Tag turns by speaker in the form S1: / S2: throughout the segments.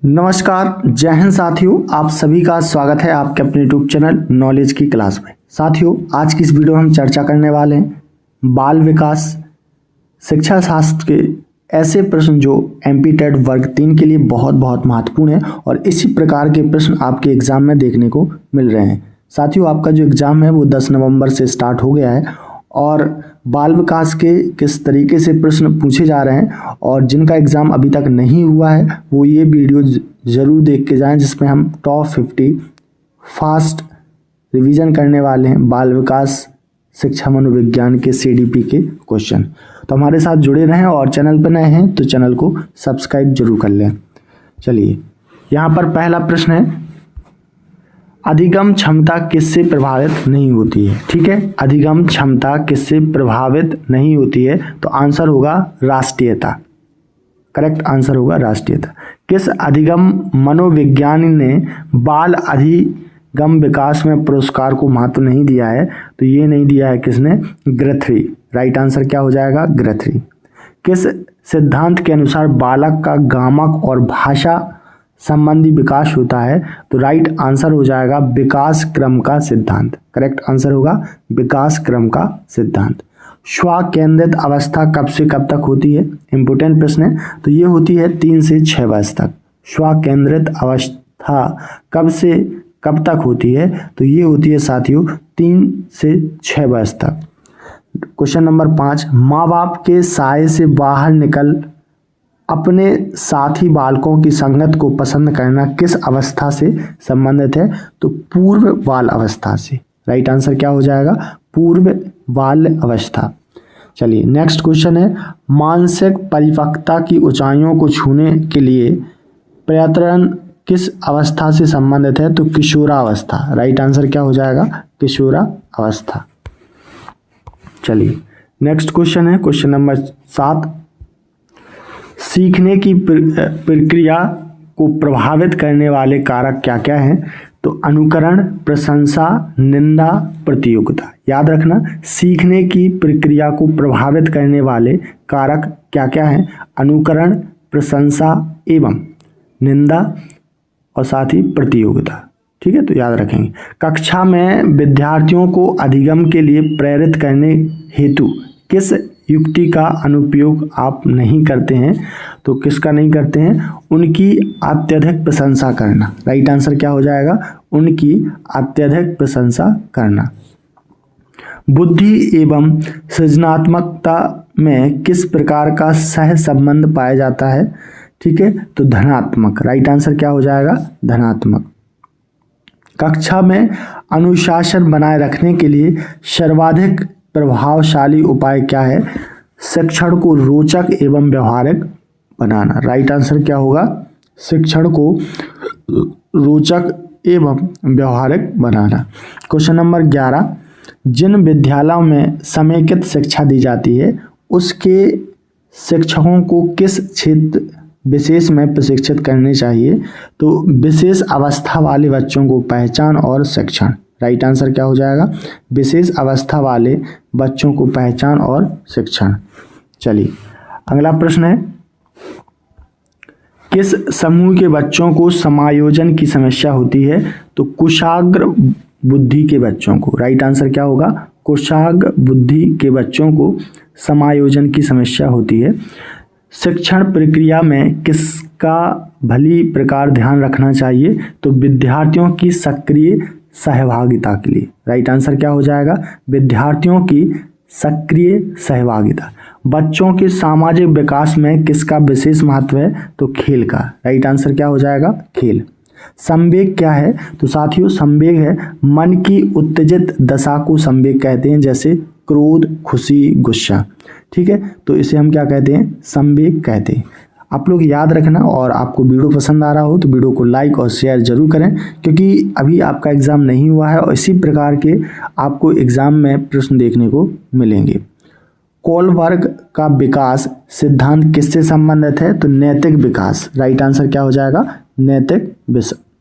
S1: नमस्कार, जय हिंद साथियों। आप सभी का स्वागत है आपके अपने यूट्यूब चैनल नॉलेज की क्लास में। साथियों, आज की इस वीडियो में हम चर्चा करने वाले हैं बाल विकास शिक्षा शास्त्र के ऐसे प्रश्न जो एमपी टेट वर्ग 3 के लिए बहुत महत्वपूर्ण है और इसी प्रकार के प्रश्न आपके एग्जाम में देखने को मिल रहे हैं। साथियों, आपका जो एग्ज़ाम है वो 10 नवंबर से स्टार्ट हो गया है और बाल विकास के किस तरीके से प्रश्न पूछे जा रहे हैं और जिनका एग्ज़ाम अभी तक नहीं हुआ है वो ये वीडियो ज़रूर देख के जाएं, जिसमें हम टॉप 50 फास्ट रिवीजन करने वाले हैं बाल विकास शिक्षा मनोविज्ञान के सीडीपी के क्वेश्चन। तो हमारे साथ जुड़े रहें और चैनल पर नए हैं तो चैनल को सब्सक्राइब जरूर कर लें। चलिए, यहाँ पर पहला प्रश्न है, अधिगम क्षमता किससे प्रभावित नहीं होती है। ठीक है, अधिगम क्षमता किससे प्रभावित नहीं होती है, तो आंसर होगा राष्ट्रीयता। करेक्ट आंसर होगा राष्ट्रीयता। किस अधिगम मनोविज्ञानी ने बाल अधिगम विकास में पुरस्कार को महत्व नहीं दिया है, तो ये नहीं दिया है किसने, ग्रथरी। राइट आंसर क्या हो जाएगा, ग्रथरी। किस सिद्धांत के अनुसार बालक का गामक और भाषा संबंधी विकास होता है, तो राइट आंसर हो जाएगा विकास क्रम का सिद्धांत। करेक्ट आंसर होगा विकास क्रम का सिद्धांत। स्व केंद्रित अवस्था कब से कब तक होती है, इंपोर्टेंट प्रश्न है। तो ये होती है 3 से 6 वर्ष तक। स्व केंद्रित अवस्था कब से कब तक होती है, तो ये होती है साथियों 3 से 6 वर्ष तक। क्वेश्चन नंबर 5, माँ बाप के साए से बाहर निकल अपने साथी बालकों की संगत को पसंद करना किस अवस्था से संबंधित है, तो पूर्व बाल अवस्था से। राइट आंसर क्या हो जाएगा, पूर्व बाल अवस्था। चलिए, नेक्स्ट क्वेश्चन है, मानसिक परिपक्वता की ऊंचाइयों को छूने के लिए प्रयत्न किस अवस्था से संबंधित है, तो किशोरावस्था। राइट आंसर क्या हो जाएगा, किशोरावस्था। चलिए, नेक्स्ट क्वेश्चन है क्वेश्चन नंबर 7, सीखने की प्रक्रिया को प्रभावित करने वाले कारक क्या क्या हैं, तो अनुकरण, प्रशंसा, निंदा, प्रतियोगिता। याद रखना, सीखने की प्रक्रिया को प्रभावित करने वाले कारक क्या क्या हैं, अनुकरण, प्रशंसा एवं निंदा और साथ ही प्रतियोगिता। ठीक है, तो याद रखेंगे। कक्षा में विद्यार्थियों को अधिगम के लिए प्रेरित करने हेतु किस युक्ति का अनुप्रयोग आप नहीं करते हैं, तो किसका नहीं करते हैं, उनकी अत्यधिक प्रशंसा करना। राइट आंसर क्या हो जाएगा, उनकी अत्यधिक प्रशंसा करना। बुद्धि एवं सृजनात्मकता में किस प्रकार का सह संबंध पाया जाता है, ठीक है, तो धनात्मक। राइट आंसर क्या हो जाएगा, धनात्मक। कक्षा में अनुशासन बनाए रखने के लिए सर्वाधिक प्रभावशाली उपाय क्या है, शिक्षण को रोचक एवं व्यवहारिक बनाना। राइट आंसर क्या होगा, शिक्षण को रोचक एवं व्यवहारिक बनाना। क्वेश्चन नंबर 11, जिन विद्यालयों में समेकित शिक्षा दी जाती है उसके शिक्षकों को किस क्षेत्र विशेष में प्रशिक्षित करने चाहिए, तो विशेष अवस्था वाले बच्चों को पहचान और शिक्षण। राइट आंसर क्या हो जाएगा, विशेष अवस्था वाले बच्चों को पहचान और शिक्षण। चलिए, अगला प्रश्न है, किस समूह के बच्चों को समायोजन की समस्या होती है, तो कुशाग्र बुद्धि के बच्चों को। राइट आंसर क्या होगा, कुशाग्र बुद्धि के बच्चों को समायोजन की समस्या होती है। शिक्षण प्रक्रिया में किसका भली प्रकार ध्यान रखना चाहिए, तो विद्यार्थियों की सक्रिय सहभागिता के लिए। राइट आंसर क्या हो जाएगा, विद्यार्थियों की सक्रिय सहभागिता। बच्चों के सामाजिक विकास में किसका विशेष महत्व है, तो खेल का। राइट आंसर क्या हो जाएगा, खेल। संवेग क्या है, तो साथियों संवेग है मन की उत्तेजित दशा को संवेग कहते हैं, जैसे क्रोध, खुशी, गुस्सा। ठीक है, तो इसे हम क्या कहते हैं, संवेग कहते हैं। आप लोग याद रखना, और आपको वीडियो पसंद आ रहा हो तो वीडियो को लाइक और शेयर जरूर करें, क्योंकि अभी आपका एग्ज़ाम नहीं हुआ है और इसी प्रकार के आपको एग्ज़ाम में प्रश्न देखने को मिलेंगे। कोलबर्ग का विकास सिद्धांत किससे संबंधित है, तो नैतिक विकास। राइट आंसर क्या हो जाएगा, नैतिक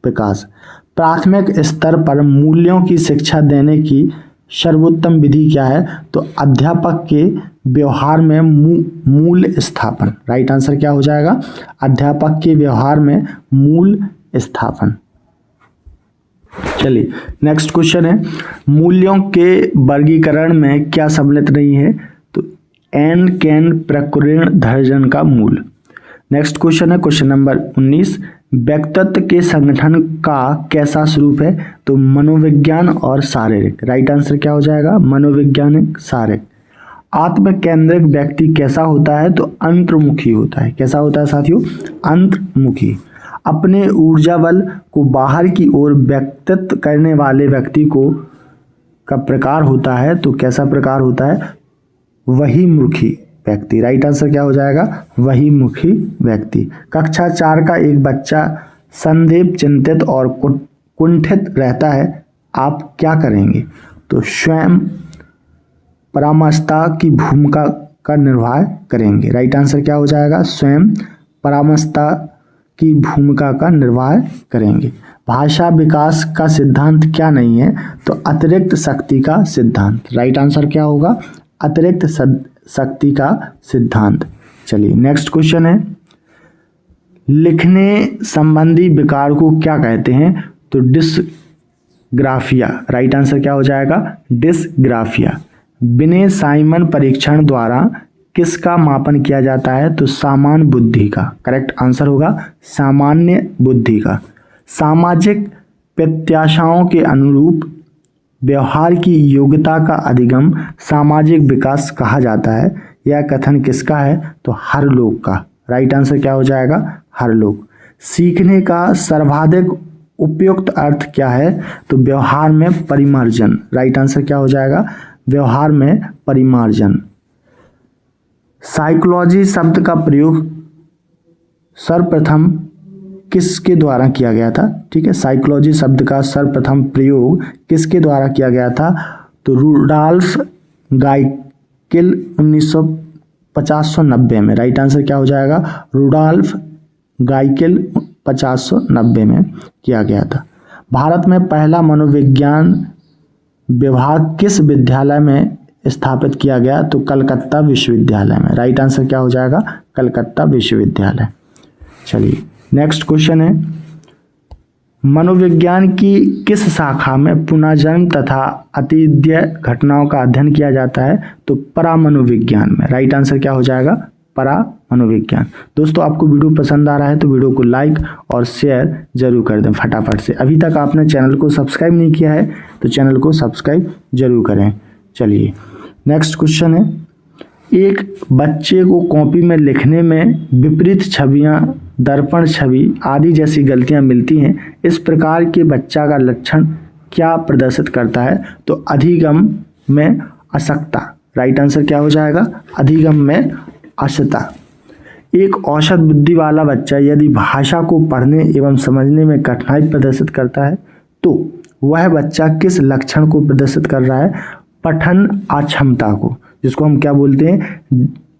S1: विकास। प्राथमिक स्तर पर मूल्यों की शिक्षा देने की सर्वोत्तम विधि क्या है? तो अध्यापक के व्यवहार में मूल स्थापन। राइट आंसर क्या हो जाएगा? अध्यापक के व्यवहार में मूल स्थापन। चलिए नेक्स्ट क्वेश्चन है, मूल्यों के वर्गीकरण में क्या सम्मिलित नहीं है? तो एन कैन प्रकृण दर्जन का मूल। नेक्स्ट क्वेश्चन है क्वेश्चन नंबर 19, व्यक्तित्व के संगठन का कैसा स्वरूप है? तो मनोविज्ञान और शारीरिक। राइट आंसर क्या हो जाएगा? मनोवैज्ञानिक शारीरिक। आत्म केंद्रित व्यक्ति कैसा होता है? तो अंतर्मुखी होता है। कैसा होता है साथियों? अंतर्मुखी। अपने ऊर्जा बल को बाहर की ओर व्यक्त करने वाले व्यक्ति को का प्रकार होता है, तो कैसा प्रकार होता है? वहीमुखी व्यक्ति। राइट आंसर क्या हो जाएगा? वहीमुखी व्यक्ति। कक्षा 4 का एक बच्चा संदेह, चिंतित और कुंठित रहता है, आप क्या करेंगे? तो स्वयं परामर्शता की भूमिका का निर्वाह करेंगे। राइट आंसर क्या हो जाएगा? स्वयं परामर्शता की भूमिका का निर्वाह करेंगे। भाषा विकास का सिद्धांत क्या नहीं है? तो अतिरिक्त शक्ति का सिद्धांत। राइट आंसर क्या होगा? अतिरिक्त शक्ति का सिद्धांत। चलिए नेक्स्ट क्वेश्चन है, लिखने संबंधी विकार को क्या कहते हैं? तो डिस्ग्राफिया। राइट आंसर क्या हो जाएगा? डिस्ग्राफिया। बिने साइमन परीक्षण द्वारा किसका मापन किया जाता है? तो सामान्य बुद्धि का। करेक्ट आंसर होगा सामान्य बुद्धि का। सामाजिक प्रत्याशाओं के अनुरूप व्यवहार की योग्यता का अधिगम सामाजिक विकास कहा जाता है। यह कथन किसका है? तो हरलोक का। राइट आंसर क्या हो जाएगा? हरलोक। सीखने का सर्वाधिक उपयुक्त अर्थ क्या है? तो व्यवहार में परिमार्जन। राइट आंसर क्या हो जाएगा? व्यवहार में परिमार्जन। साइकोलॉजी शब्द का प्रयोग सर्वप्रथम किसके द्वारा किया गया था? ठीक है, साइकोलॉजी शब्द का सर्वप्रथम प्रयोग किसके द्वारा किया गया था? तो रुडॉल्फ गाइकिल 1950-90 में। राइट आंसर क्या हो जाएगा? रुडॉल्फ गाइकिल 50-90 में किया गया था। भारत में पहला मनोविज्ञान विभाग किस विद्यालय में स्थापित किया गया? तो कलकत्ता विश्वविद्यालय में। राइट आंसर क्या हो जाएगा? कलकत्ता विश्वविद्यालय। चलिए नेक्स्ट क्वेश्चन है, मनोविज्ञान की किस शाखा में पुनर्जन्म तथा अतीन्द्रिय घटनाओं का अध्ययन किया जाता है? तो परामनोविज्ञान में। राइट आंसर क्या हो जाएगा? परामनोविज्ञान। दोस्तों आपको वीडियो पसंद आ रहा है तो वीडियो को लाइक और शेयर जरूर कर दें फटाफट से। अभी तक आपने चैनल को सब्सक्राइब नहीं किया है तो चैनल को सब्सक्राइब जरूर करें। चलिए नेक्स्ट क्वेश्चन है, एक बच्चे को कॉपी में लिखने में विपरीत छवियां, दर्पण छवि आदि जैसी गलतियां मिलती हैं। इस प्रकार के बच्चा का लक्षण क्या प्रदर्शित करता है? तो अधिगम में अशक्तता। राइट आंसर क्या हो जाएगा? अधिगम में अशक्तता। एक औसत बुद्धि वाला बच्चा यदि भाषा को पढ़ने एवं समझने में कठिनाई प्रदर्शित करता है तो वह बच्चा किस लक्षण को प्रदर्शित कर रहा है? पठन अक्षमता को, जिसको हम क्या बोलते हैं?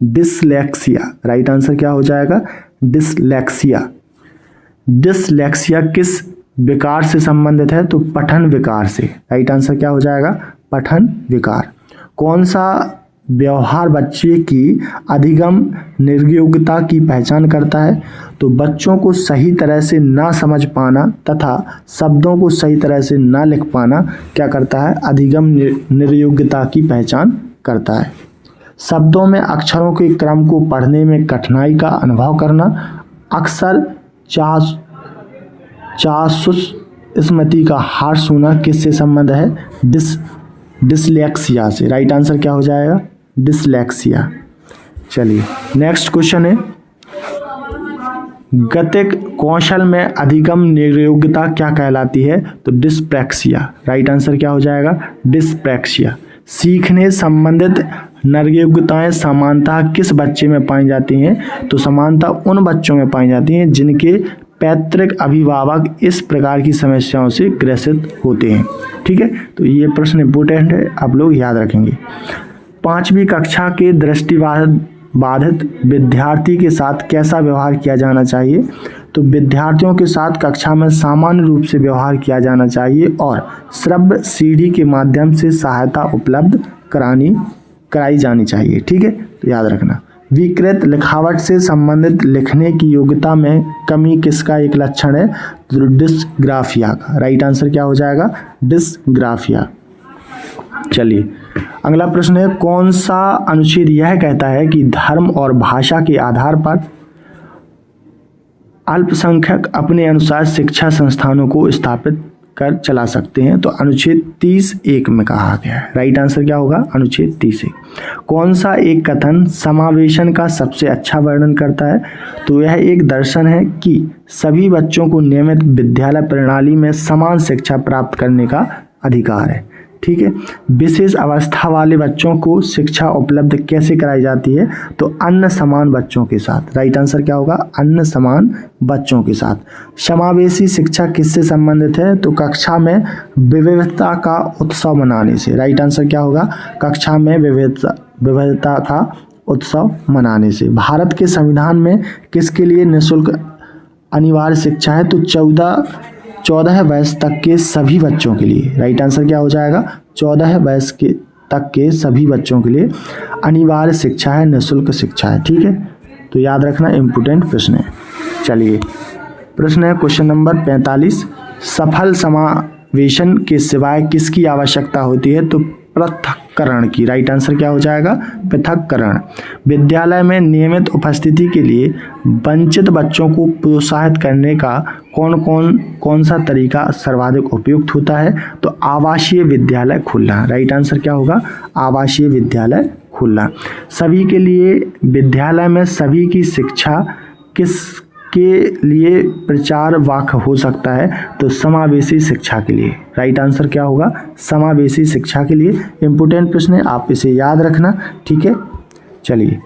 S1: डिसलेक्सिया। राइट आंसर क्या हो जाएगा? डिसलेक्सिया। डिसलेक्सिया किस विकार से संबंधित है? तो पठन विकार से। राइट आंसर क्या हो जाएगा? पठन विकार। कौन सा व्यवहार बच्चे की अधिगम निर्योग्यता की पहचान करता है? तो बच्चों को सही तरह से ना समझ पाना तथा शब्दों को सही तरह से ना लिख पाना क्या करता है? अधिगम निर्योग्यता की पहचान करता है। शब्दों में अक्षरों के क्रम को पढ़ने में कठिनाई का अनुभव करना, अक्सर चासूस स्मृति का हार्श होना किससे संबंध है? डिसलेक्सिया से। राइट आंसर क्या हो जाएगा? डिसलेक्सिया। चलिए नेक्स्ट क्वेश्चन है, गतिक कौशल में अधिगम निर्योग्यता क्या कहलाती है? तो डिस्प्रैक्सिया। राइट आंसर क्या हो जाएगा? डिस्प्रैक्सिया। सीखने संबंधित निर्योग्यताएं सामान्यतः किस बच्चे में पाई जाती हैं? तो समानता उन बच्चों में पाई जाती हैं जिनके पैतृक अभिभावक इस प्रकार की समस्याओं से ग्रसित होते हैं। ठीक है, तो ये प्रश्न इंपोर्टेंट है, आप लोग याद रखेंगे। 5वीं कक्षा के दृष्टिबाधित विद्यार्थी के साथ कैसा व्यवहार किया जाना चाहिए? तो विद्यार्थियों के साथ कक्षा में सामान्य रूप से व्यवहार किया जाना चाहिए और श्रव्य सीढ़ी के माध्यम से सहायता उपलब्ध कराई जानी चाहिए। ठीक है, तो याद रखना। विकृत लिखावट से संबंधित लिखने की योग्यता में कमी किसका एक लक्षण है? तो डिस्ग्राफिया का। राइट आंसर क्या हो जाएगा? डिस्ग्राफिया। चलिए अगला प्रश्न है, कौन सा अनुच्छेद यह कहता है कि धर्म और भाषा के आधार पर अल्पसंख्यक अपने अनुसार शिक्षा संस्थानों को स्थापित कर चला सकते हैं? तो अनुच्छेद 30(1) में कहा गया है। राइट आंसर क्या होगा? अनुच्छेद 30(1). कौन सा एक कथन समावेशन का सबसे अच्छा वर्णन करता है? तो यह एक दर्शन है कि सभी बच्चों को नियमित विद्यालय प्रणाली में समान शिक्षा प्राप्त करने का अधिकार है। ठीक है, विशेष अवस्था वाले बच्चों को शिक्षा उपलब्ध कैसे कराई जाती है? तो अन्य समान बच्चों के साथ। राइट आंसर क्या होगा? अन्य समान बच्चों के साथ। समावेशी शिक्षा किससे संबंधित है? तो कक्षा में विविधता का उत्सव मनाने से। राइट आंसर क्या होगा? कक्षा में विविधता का उत्सव मनाने से। भारत के संविधान में किसके लिए निःशुल्क अनिवार्य शिक्षा है? तो 14 वर्ष तक के सभी बच्चों के लिए। राइट आंसर क्या हो जाएगा? 14 वर्ष तक के सभी बच्चों के लिए अनिवार्य शिक्षा है, निःशुल्क शिक्षा है। ठीक है, तो याद रखना, इम्पोर्टेंट प्रश्न है। चलिए प्रश्न है क्वेश्चन नंबर 45, सफल समावेशन के सिवाय किसकी आवश्यकता होती है? तो पृथक्करण की। राइट आंसर क्या हो जाएगा? पृथक्करण। विद्यालय में नियमित उपस्थिति के लिए वंचित बच्चों को प्रोत्साहित करने का कौन सा तरीका सर्वाधिक उपयुक्त होता है? तो आवासीय विद्यालय खोलना। राइट आंसर क्या होगा? आवासीय विद्यालय खोलना। सभी के लिए विद्यालय में सभी की शिक्षा किसके लिए प्रचार वाक्य हो सकता है? तो समावेशी शिक्षा के लिए। राइट आंसर क्या होगा? समावेशी शिक्षा के लिए। इम्पोर्टेंट प्रश्न है, आप इसे याद रखना। ठीक है, चलिए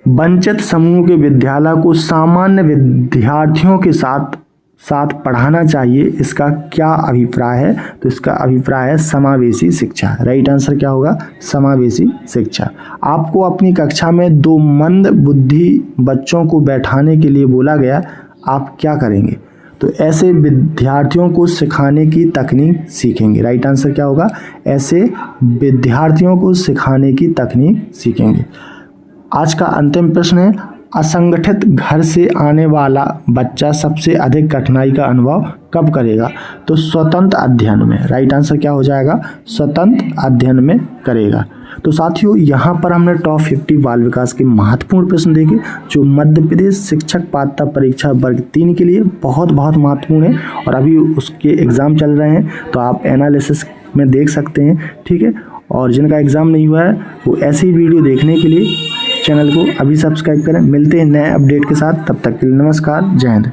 S1: वंचित समूह के विद्यालय को सामान्य विद्यार्थियों के साथ पढ़ाना चाहिए, इसका क्या अभिप्राय है? तो इसका अभिप्राय है समावेशी शिक्षा। राइट आंसर क्या होगा? समावेशी शिक्षा। आपको अपनी कक्षा में 2 मंद बुद्धि बच्चों को बैठाने के लिए बोला गया, आप क्या करेंगे? तो ऐसे विद्यार्थियों को सिखाने की तकनीक सीखेंगे। राइट आंसर क्या होगा? ऐसे विद्यार्थियों को सिखाने की तकनीक सीखेंगे। आज का अंतिम प्रश्न है, असंगठित घर से आने वाला बच्चा सबसे अधिक कठिनाई का अनुभव कब करेगा? तो स्वतंत्र अध्ययन में। राइट आंसर क्या हो जाएगा? स्वतंत्र अध्ययन में करेगा। तो साथियों, यहाँ पर हमने टॉप 50 बाल विकास के महत्वपूर्ण प्रश्न देखे जो मध्य प्रदेश शिक्षक पात्रता परीक्षा वर्ग 3 के लिए बहुत महत्वपूर्ण है और अभी उसके एग्ज़ाम चल रहे हैं, तो आप एनालिसिस में देख सकते हैं। ठीक है, और जिनका एग्ज़ाम नहीं हुआ है वो ऐसी वीडियो देखने के लिए चैनल को अभी सब्सक्राइब करें। मिलते हैं नए अपडेट के साथ, तब तक के लिए नमस्कार, जय हिंद।